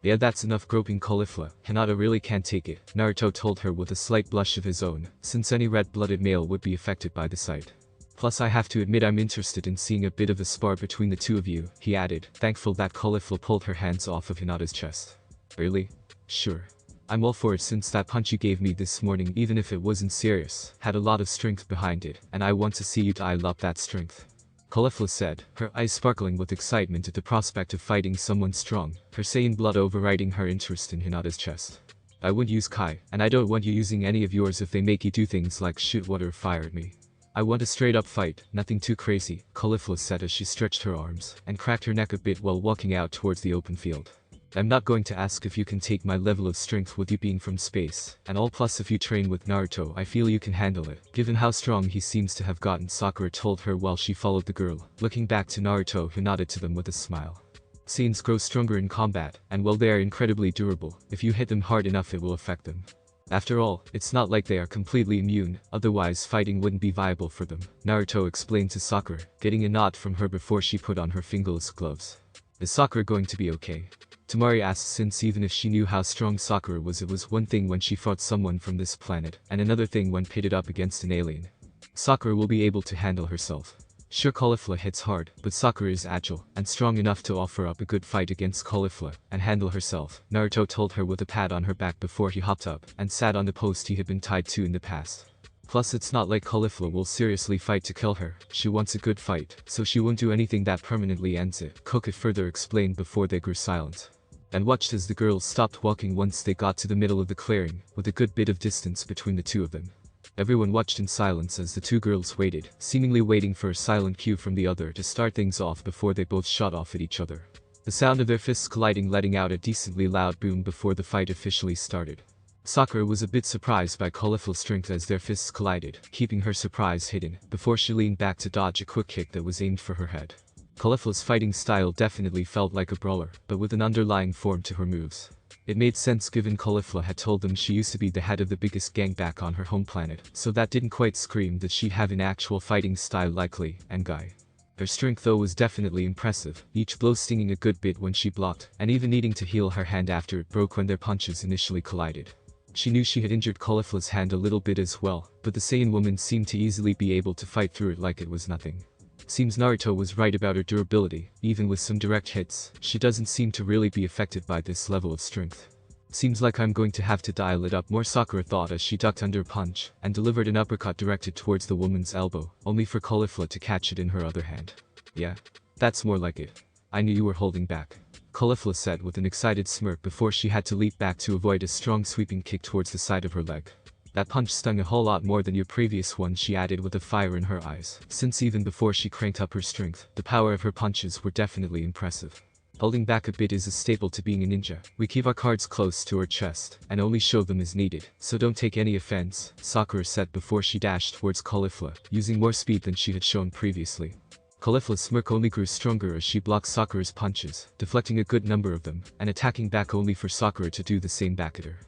Yeah, that's enough groping, Caulifla, Hinata really can't take it, Naruto told her with a slight blush of his own, since any red-blooded male would be affected by the sight. Plus I have to admit I'm interested in seeing a bit of a spar between the two of you, he added, thankful that Caulifla pulled her hands off of Hinata's chest. Really? Sure. I'm all for it, since that punch you gave me this morning, even if it wasn't serious, had a lot of strength behind it, and I want to see you dial up that strength. Caulifla said, her eyes sparkling with excitement at the prospect of fighting someone strong, her Saiyan blood overriding her interest in Hinata's chest. I wouldn't use Kai, and I don't want you using any of yours if they make you do things like shoot water or fire at me. I want a straight up fight, nothing too crazy, Caulifla said as she stretched her arms and cracked her neck a bit while walking out towards the open field. I'm not going to ask if you can take my level of strength with you being from space, and all, plus if you train with Naruto I feel you can handle it, given how strong he seems to have gotten, Sakura told her while she followed the girl, looking back to Naruto who nodded to them with a smile. Saiyans grow stronger in combat, and while they are incredibly durable, if you hit them hard enough it will affect them. After all, it's not like they are completely immune, otherwise fighting wouldn't be viable for them, Naruto explained to Sakura, getting a nod from her before she put on her fingerless gloves. Is Sakura going to be okay? Tamari asked, since even if she knew how strong Sakura was, it was one thing when she fought someone from this planet, and another thing when pitted up against an alien. Sakura will be able to handle herself. Sure, Caulifla hits hard, but Sakura is agile and strong enough to offer up a good fight against Caulifla and handle herself, Naruto told her with a pat on her back before he hopped up and sat on the post he had been tied to in the past. Plus it's not like Caulifla will seriously fight to kill her, she wants a good fight, so she won't do anything that permanently ends it, Koka further explained before they grew silent. And watched as the girls stopped walking once they got to the middle of the clearing, with a good bit of distance between the two of them. Everyone watched in silence as the two girls waited, seemingly waiting for a silent cue from the other to start things off before they both shot off at each other. The sound of their fists colliding letting out a decently loud boom before the fight officially started. Sakura was a bit surprised by Caulifla's strength as their fists collided, keeping her surprise hidden, before she leaned back to dodge a quick kick that was aimed for her head. Caulifla's fighting style definitely felt like a brawler, but with an underlying form to her moves. It made sense given Caulifla had told them she used to be the head of the biggest gang back on her home planet, so that didn't quite scream that she'd have an actual fighting style like Lee and Guy. Her strength though was definitely impressive, each blow stinging a good bit when she blocked, and even needing to heal her hand after it broke when their punches initially collided. She knew she had injured Caulifla's hand a little bit as well, but the Saiyan woman seemed to easily be able to fight through it like it was nothing. Seems Naruto was right about her durability. Even with some direct hits, she doesn't seem to really be affected by this level of strength. Seems like I'm going to have to dial it up more, Sakura thought as she ducked under a punch and delivered an uppercut directed towards the woman's elbow, only for Caulifla to catch it in her other hand. Yeah. That's more like it. I knew you were holding back, Caulifla said with an excited smirk before she had to leap back to avoid a strong sweeping kick towards the side of her leg. That punch stung a whole lot more than your previous one, she added with a fire in her eyes, since even before she cranked up her strength, the power of her punches were definitely impressive. Holding back a bit is a staple to being a ninja. We keep our cards close to our chest and only show them as needed, so don't take any offense, Sakura said before she dashed towards Caulifla, using more speed than she had shown previously. Caulifla's smirk only grew stronger as she blocked Sakura's punches, deflecting a good number of them, and attacking back only for Sakura to do the same back at her.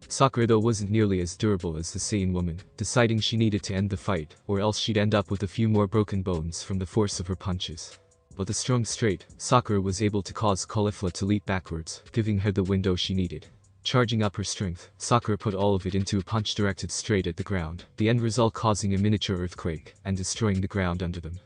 Sakura though wasn't nearly as durable as the Saiyan woman, deciding she needed to end the fight, or else she'd end up with a few more broken bones from the force of her punches. With a strong straight, Sakura was able to cause Caulifla to leap backwards, giving her the window she needed. Charging up her strength, Sakura put all of it into a punch directed straight at the ground, the end result causing a miniature earthquake and destroying the ground under them.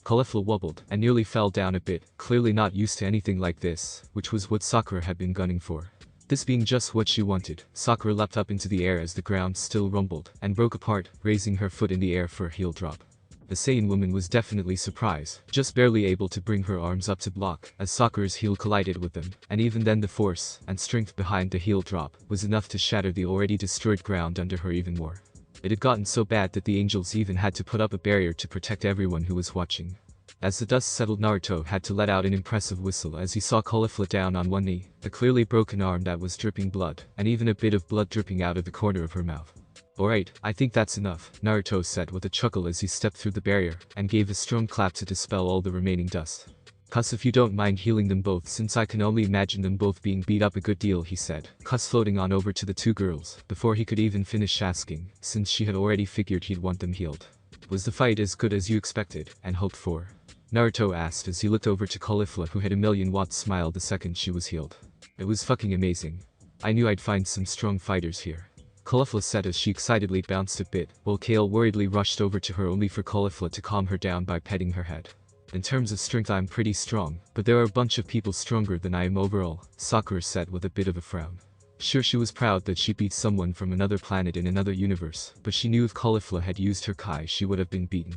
Caulifla wobbled and nearly fell down a bit, clearly not used to anything like this, which was what Sakura had been gunning for. This being just what she wanted, Sakura leapt up into the air as the ground still rumbled and broke apart, raising her foot in the air for a heel drop. The Saiyan woman was definitely surprised, just barely able to bring her arms up to block as Sakura's heel collided with them, and even then the force and strength behind the heel drop was enough to shatter the already destroyed ground under her even more. It had gotten so bad that the angels even had to put up a barrier to protect everyone who was watching. As the dust settled, Naruto had to let out an impressive whistle as he saw Caulifla down on one knee, a clearly broken arm that was dripping blood, and even a bit of blood dripping out of the corner of her mouth. Alright, I think that's enough, Naruto said with a chuckle as he stepped through the barrier and gave a strong clap to dispel all the remaining dust. Cuss, if you don't mind healing them both, since I can only imagine them both being beat up a good deal, he said, Cuss floating on over to the two girls, before he could even finish asking, since she had already figured he'd want them healed. Was the fight as good as you expected and hoped for? Naruto asked as he looked over to Caulifla, who had a million-watt smile the second she was healed. It was fucking amazing. I knew I'd find some strong fighters here, Caulifla said as she excitedly bounced a bit, while Kale worriedly rushed over to her only for Caulifla to calm her down by petting her head. In terms of strength I'm pretty strong, but there are a bunch of people stronger than I am overall, Sakura said with a bit of a frown. Sure, she was proud that she beat someone from another planet in another universe, but she knew if Caulifla had used her Kai she would have been beaten.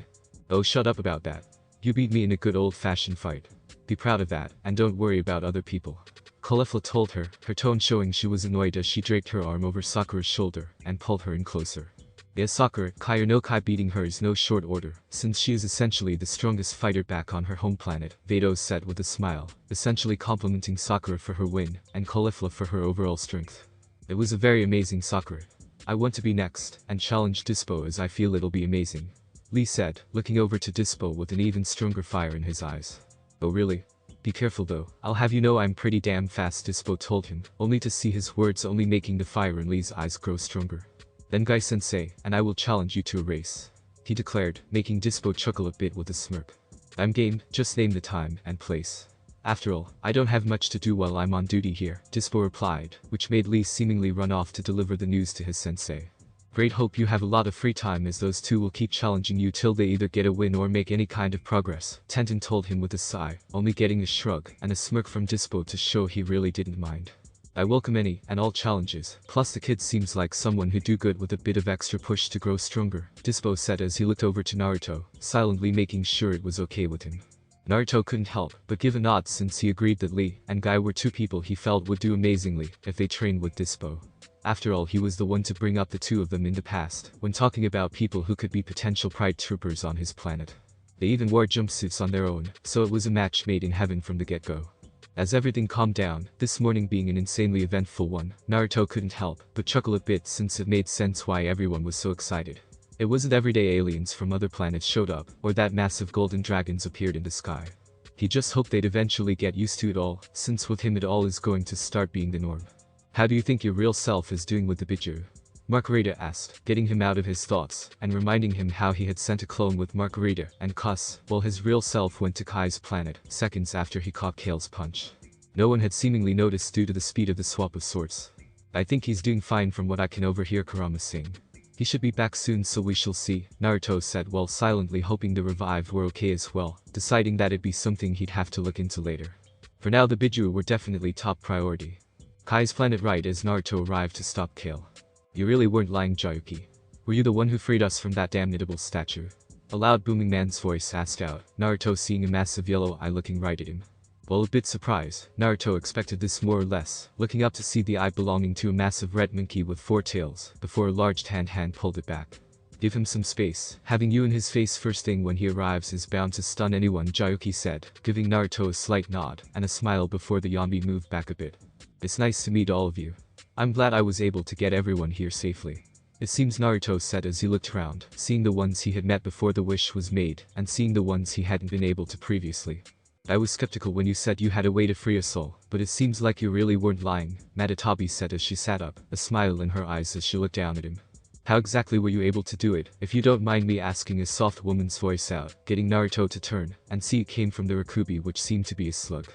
Oh, shut up about that. You beat me in a good old-fashioned fight. Be proud of that, and don't worry about other people, Caulifla told her, her tone showing she was annoyed as she draped her arm over Sakura's shoulder and pulled her in closer. Yes, Sakura, Kai or no Kai, beating her is no short order, since she is essentially the strongest fighter back on her home planet, Vado said with a smile, essentially complimenting Sakura for her win, and Caulifla for her overall strength. It was a very amazing, Sakura. I want to be next, and challenge Dispo as I feel it'll be amazing, Lee said, looking over to Dispo with an even stronger fire in his eyes. Oh really? Be careful though, I'll have you know I'm pretty damn fast, Dispo told him, only to see his words only making the fire in Lee's eyes grow stronger. Then Guy-sensei, and I will challenge you to a race, he declared, making Dispo chuckle a bit with a smirk. I'm game, just name the time and place. After all, I don't have much to do while I'm on duty here, Dispo replied, which made Lee seemingly run off to deliver the news to his sensei. Great, hope you have a lot of free time as those two will keep challenging you till they either get a win or make any kind of progress, Tenten told him with a sigh, only getting a shrug and a smirk from Dispo to show he really didn't mind. I welcome any and all challenges, plus the kid seems like someone who'd do good with a bit of extra push to grow stronger, Dispo said as he looked over to Naruto, silently making sure it was okay with him. Naruto couldn't help but give a nod since he agreed that Lee and Guy were two people he felt would do amazingly if they trained with Dispo. After all, he was the one to bring up the two of them in the past, when talking about people who could be potential pride troopers on his planet. They even wore jumpsuits on their own, so it was a match made in heaven from the get-go. As everything calmed down, this morning being an insanely eventful one, Naruto couldn't help but chuckle a bit since it made sense why everyone was so excited. It wasn't everyday aliens from other planets showed up, or that massive golden dragons appeared in the sky. He just hoped they'd eventually get used to it all, since with him it all is going to start being the norm. How do you think your real self is doing with the Biju? Margarita asked, getting him out of his thoughts, and reminding him how he had sent a clone with Margarita and Cuss, while his real self went to Kai's planet, seconds after he caught Kale's punch. No one had seemingly noticed due to the speed of the swap of sorts. I think he's doing fine from what I can overhear, Kurama saying. He should be back soon, so we shall see, Naruto said while silently hoping the revived were okay as well, deciding that it'd be something he'd have to look into later. For now the Biju were definitely top priority. Kai's planet right as Naruto arrived to stop Kale. You really weren't lying, Jayuki. Were you the one who freed us from that damnable statue? A loud booming man's voice asked out, Naruto seeing a massive yellow eye looking right at him. While a bit surprised, Naruto expected this more or less, looking up to see the eye belonging to a massive red monkey with 4 tails, before a large tanned hand pulled it back. Give him some space. Having you in his face first thing when he arrives is bound to stun anyone, Jayuki said, giving Naruto a slight nod and a smile before the Yambi moved back a bit. It's nice to meet all of you. I'm glad I was able to get everyone here safely. It seems, Naruto said as he looked around, seeing the ones he had met before the wish was made, and seeing the ones he hadn't been able to previously. I was skeptical when you said you had a way to free us all, but it seems like you really weren't lying, Matatabi said as she sat up, a smile in her eyes as she looked down at him. How exactly were you able to do it, if you don't mind me asking, a soft woman's voice out, getting Naruto to turn, and see it came from the Rakubi, which seemed to be a slug.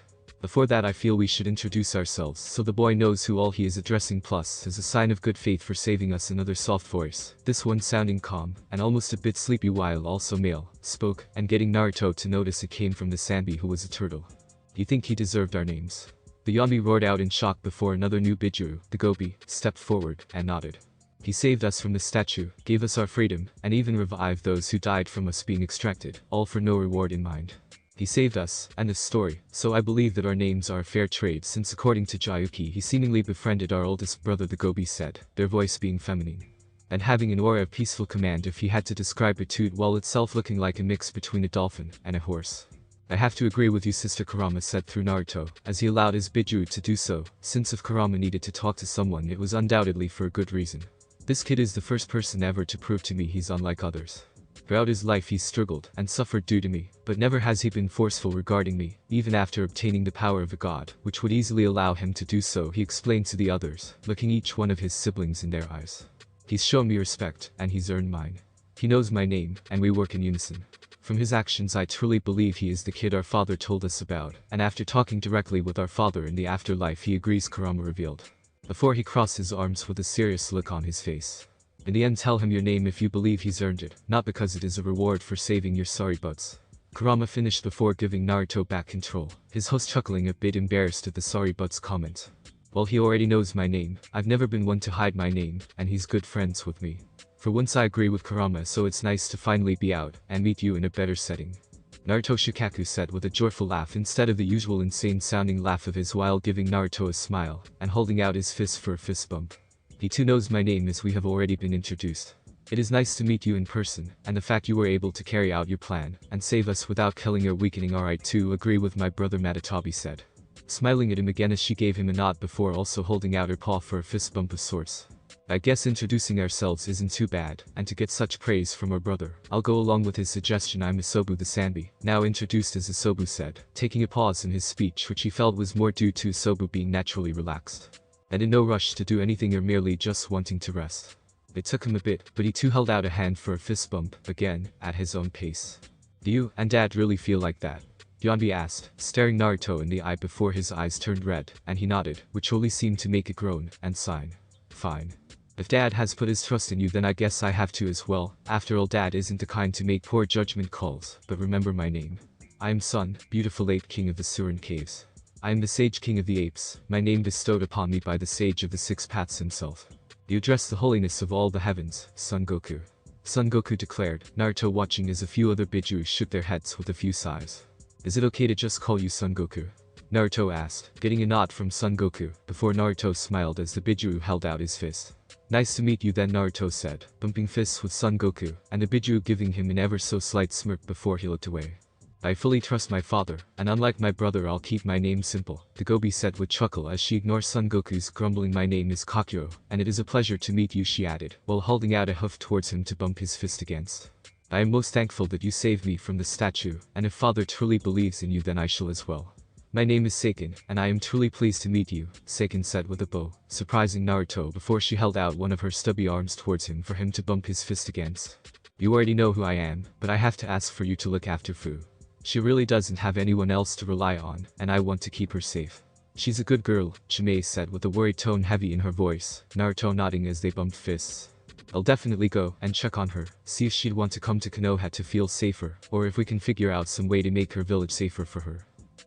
Before that I feel we should introduce ourselves so the boy knows who all he is addressing, plus as a sign of good faith for saving us. Another soft voice, this one sounding calm and almost a bit sleepy while also male, spoke, and getting Naruto to notice it came from the Sanbi, who was a turtle. You think he deserved our names? The Yami roared out in shock before another new Biju, the Gobi, stepped forward and nodded. He saved us from the statue, gave us our freedom, and even revived those who died from us being extracted, all for no reward in mind. He saved us, and this story, so I believe that our names are a fair trade, since according to Jayuki he seemingly befriended our oldest brother, the Gobi said, their voice being feminine. And having an aura of peaceful command, if he had to describe it, too, while itself looking like a mix between a dolphin and a horse. I have to agree with you, Sister Kurama said through Naruto, as he allowed his Biju to do so, since if Kurama needed to talk to someone it was undoubtedly for a good reason. This kid is the first person ever to prove to me he's unlike others. Throughout his life he's struggled and suffered due to me, but never has he been forceful regarding me, even after obtaining the power of a god, which would easily allow him to do so, he explained to the others, looking each one of his siblings in their eyes. He's shown me respect, and he's earned mine. He knows my name, and we work in unison. From his actions I truly believe he is the kid our father told us about, and after talking directly with our father in the afterlife he agrees, Kurama revealed. Before he crossed his arms with a serious look on his face. In the end, tell him your name if you believe he's earned it, not because it is a reward for saving your sorry butts. Kurama finished before giving Naruto back control, his host chuckling a bit embarrassed at the sorry butts comment. Well, he already knows my name, I've never been one to hide my name, and he's good friends with me. For once I agree with Kurama, so it's nice to finally be out and meet you in a better setting. Naruto Shikaku said with a joyful laugh instead of the usual insane sounding laugh of his, while giving Naruto a smile and holding out his fist for a fist bump. He too knows my name as we have already been introduced. It is nice to meet you in person, and the fact you were able to carry out your plan and save us without killing or weakening. Alright, to agree with my brother, Matatabi said. Smiling at him again as she gave him a nod before also holding out her paw for a fist bump of sorts. I guess introducing ourselves isn't too bad, and to get such praise from our brother, I'll go along with his suggestion. I'm Isobu the Sanbi, now introduced as Isobu said, taking a pause in his speech which he felt was more due to Isobu being naturally relaxed. And in no rush to do anything or merely just wanting to rest. It took him a bit, but he too held out a hand for a fist bump, again, at his own pace. Do you and Dad really feel like that? Yonbi asked, staring Naruto in the eye before his eyes turned red, and he nodded, which only seemed to make a groan and sign. Fine. If Dad has put his trust in you, then I guess I have to as well. After all, Dad isn't the kind to make poor judgment calls, but remember my name. I am Sun, beautiful ape king of the Surin caves. I am the Sage King of the Apes, my name bestowed upon me by the Sage of the Six Paths himself. You address the holiness of all the heavens, Son Goku. Son Goku declared, Naruto watching as a few other Biju shook their heads with a few sighs. Is it okay to just call you Son Goku? Naruto asked, getting a nod from Son Goku, before Naruto smiled as the Biju held out his fist. Nice to meet you then, Naruto said, bumping fists with Son Goku, and the Biju giving him an ever so slight smirk before he looked away. I fully trust my father, and unlike my brother I'll keep my name simple, the Gobi said with chuckle as she ignored Son Goku's grumbling. My name is Kakyo, and it is a pleasure to meet you, she added, while holding out a hoof towards him to bump his fist against. I am most thankful that you saved me from the statue, and if father truly believes in you then I shall as well. My name is Seiken, and I am truly pleased to meet you, Seiken said with a bow, surprising Naruto before she held out one of her stubby arms towards him for him to bump his fist against. You already know who I am, but I have to ask for you to look after Fu. She really doesn't have anyone else to rely on, and I want to keep her safe. She's a good girl, Chimei said with a worried tone heavy in her voice, Naruto nodding as they bumped fists. I'll definitely go and check on her, see if she'd want to come to Konoha to feel safer, or if we can figure out some way to make her village safer for her.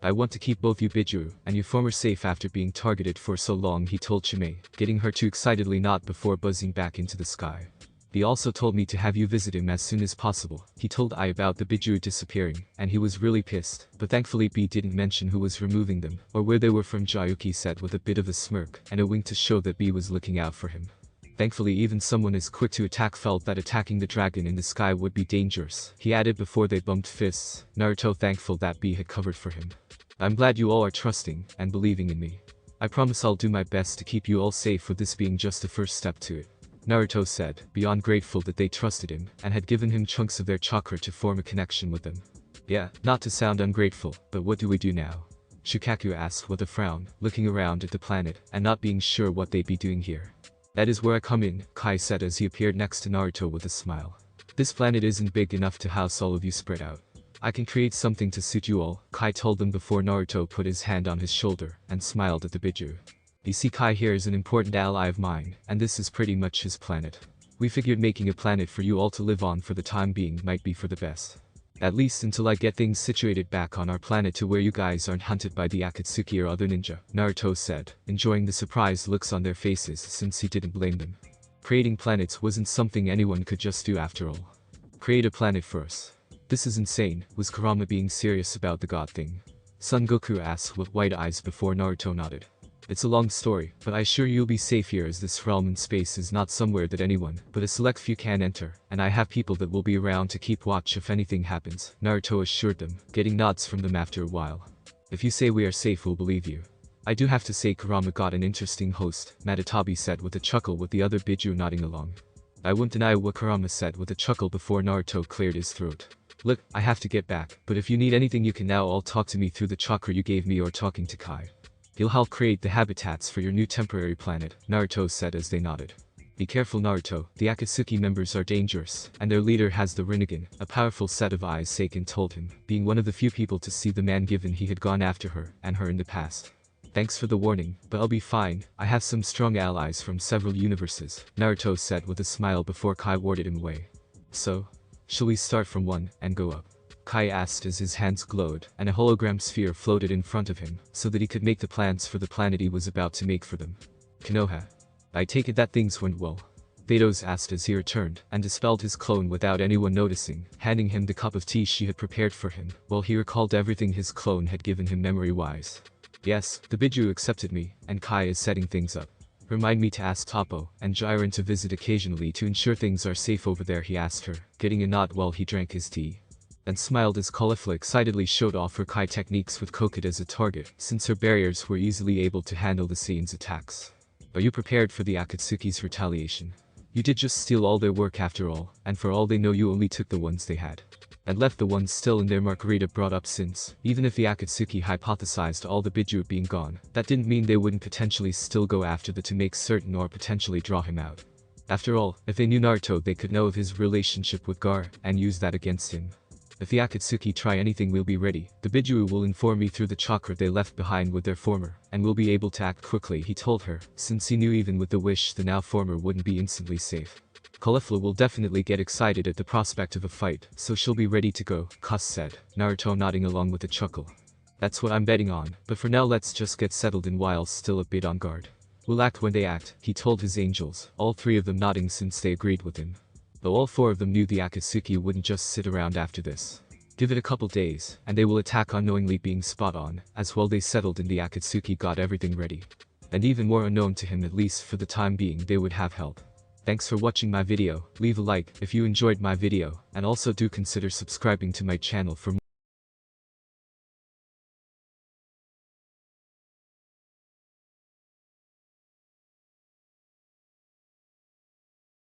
I want to keep both you Biju and Euphormer safe after being targeted for so long, he told Chimay, getting her to excitedly nod before buzzing back into the sky. He also told me to have you visit him as soon as possible. He told I about the Biju disappearing, and he was really pissed, but thankfully B didn't mention who was removing them, or where they were from, Jayuki said with a bit of a smirk, and a wink to show that B was looking out for him. Thankfully even someone as quick to attack felt that attacking the dragon in the sky would be dangerous, he added before they bumped fists, Naruto thankful that B had covered for him. I'm glad you all are trusting and believing in me. I promise I'll do my best to keep you all safe, with this being just the first step to it. Naruto said, beyond grateful that they trusted him and had given him chunks of their chakra to form a connection with them. Yeah, not to sound ungrateful, but what do we do now? Shukaku asked with a frown, looking around at the planet and not being sure what they'd be doing here. That is where I come in, Kai said as he appeared next to Naruto with a smile. This planet isn't big enough to house all of you spread out. I can create something to suit you all, Kai told them before Naruto put his hand on his shoulder and smiled at the Biju. You see, Kai here is an important ally of mine, and this is pretty much his planet. We figured making a planet for you all to live on for the time being might be for the best. At least until I get things situated back on our planet to where you guys aren't hunted by the Akatsuki or other ninja, Naruto said, enjoying the surprised looks on their faces since he didn't blame them. Creating planets wasn't something anyone could just do after all. Create a planet for us. This is insane, was Kurama being serious about the god thing? Son Goku asked with wide eyes before Naruto nodded. It's a long story, but I assure you'll be safe here, as this realm in space is not somewhere that anyone but a select few can enter, and I have people that will be around to keep watch if anything happens, Naruto assured them, getting nods from them after a while. If you say we are safe, we'll believe you. I do have to say Kurama got an interesting host, Matatabi said with a chuckle, with the other Biju nodding along. I won't deny what Kurama said with a chuckle before Naruto cleared his throat. Look, I have to get back, but if you need anything you can now all talk to me through the chakra you gave me or talking to Kai. He'll help create the habitats for your new temporary planet, Naruto said as they nodded. Be careful, Naruto, the Akatsuki members are dangerous, and their leader has the Rinnegan, a powerful set of eyes, Seiken told him, being one of the few people to see the man given he had gone after her and her in the past. Thanks for the warning, but I'll be fine, I have some strong allies from several universes, Naruto said with a smile before Kai warded him away. So, shall we start from 1 and go up? Kai asked as his hands glowed, and a hologram sphere floated in front of him, so that he could make the plans for the planet he was about to make for them. Konoha. I take it that things went well? Vados asked as he returned, and dispelled his clone without anyone noticing, handing him the cup of tea she had prepared for him, while he recalled everything his clone had given him memory-wise. Yes, the Biju accepted me, and Kai is setting things up. Remind me to ask Toppo and Jiren to visit occasionally to ensure things are safe over there, he asked her, getting a nod while he drank his tea. And smiled as Caulifla excitedly showed off her Kai techniques with Kokid as a target, since her barriers were easily able to handle the Saiyan's attacks. Are you prepared for the Akatsuki's retaliation? You did just steal all their work after all, and for all they know you only took the ones they had. And left the ones still in there, Margarita brought up, since, even if the Akatsuki hypothesized all the Biju being gone, that didn't mean they wouldn't potentially still go after the to make certain or potentially draw him out. After all, if they knew Naruto, they could know of his relationship with Gar and use that against him. If the Akatsuki try anything, we'll be ready. The Biju will inform me through the chakra they left behind with their former, and we'll be able to act quickly, he told her, since he knew even with the wish the now former wouldn't be instantly safe. Caulifla will definitely get excited at the prospect of a fight, so she'll be ready to go, Kus said, Naruto nodding along with a chuckle. That's what I'm betting on, but for now let's just get settled in while still a bit on guard. We'll act when they act, he told his angels, all 3 of them nodding since they agreed with him. Though all 4 of them knew the Akatsuki wouldn't just sit around after this. Give it a couple days, and they will attack unknowingly, being spot on, as well they settled in the Akatsuki got everything ready. And even more unknown to him, at least for the time being, they would have help. Thanks for watching my video, leave a like if you enjoyed my video, and also do consider subscribing to my channel for more.